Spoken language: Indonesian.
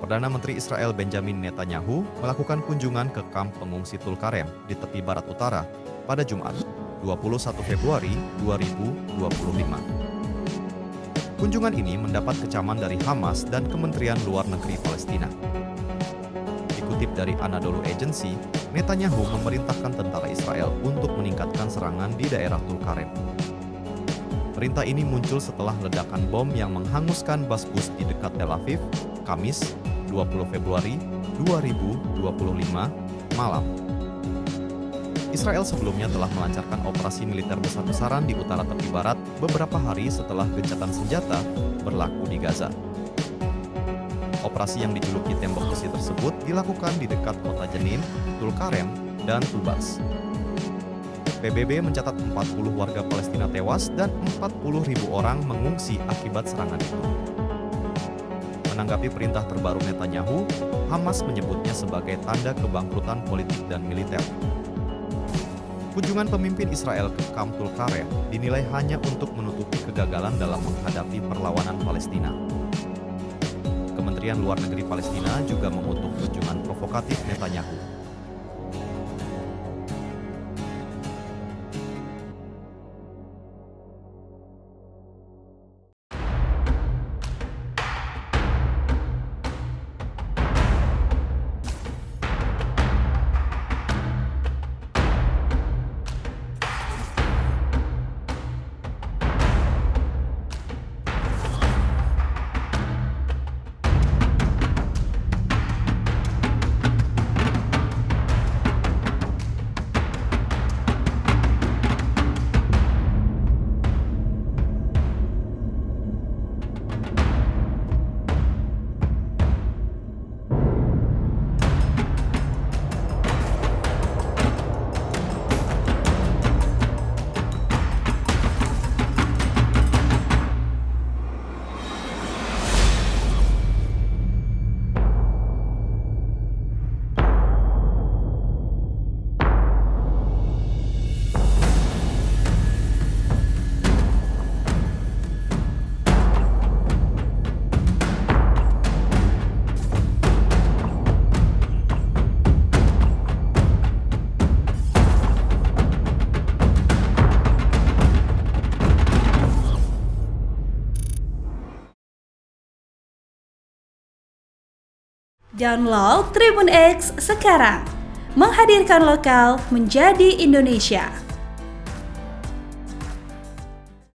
Perdana Menteri Israel Benjamin Netanyahu melakukan kunjungan ke kamp pengungsi Tulkarem di tepi barat utara pada Jumat, 21 Februari 2025. Kunjungan ini mendapat kecaman dari Hamas dan Kementerian Luar Negeri Palestina. Dikutip dari Anadolu Agency, Netanyahu memerintahkan tentara Israel untuk meningkatkan serangan di daerah Tulkarem. Perintah ini muncul setelah ledakan bom yang menghanguskan bus di dekat Tel Aviv, Kamis, 20 Februari 2025 malam. Israel sebelumnya telah melancarkan operasi militer besar-besaran di utara tepi barat beberapa hari setelah gencatan senjata berlaku di Gaza. Operasi yang dijuluki tembok besi tersebut dilakukan di dekat kota Jenin, Tulkarem, dan Tubas. PBB mencatat 40 warga Palestina tewas dan 40.000 orang mengungsi akibat serangan itu. Menanggapi perintah terbaru Netanyahu, Hamas menyebutnya sebagai tanda kebangkrutan politik dan militer. Kunjungan pemimpin Israel ke kamp Tulkarem dinilai hanya untuk menutupi kegagalan dalam menghadapi perlawanan Palestina. Kementerian Luar Negeri Palestina juga mengutuk kunjungan provokatif Netanyahu. Download Tribun X sekarang, menghadirkan lokal menjadi Indonesia.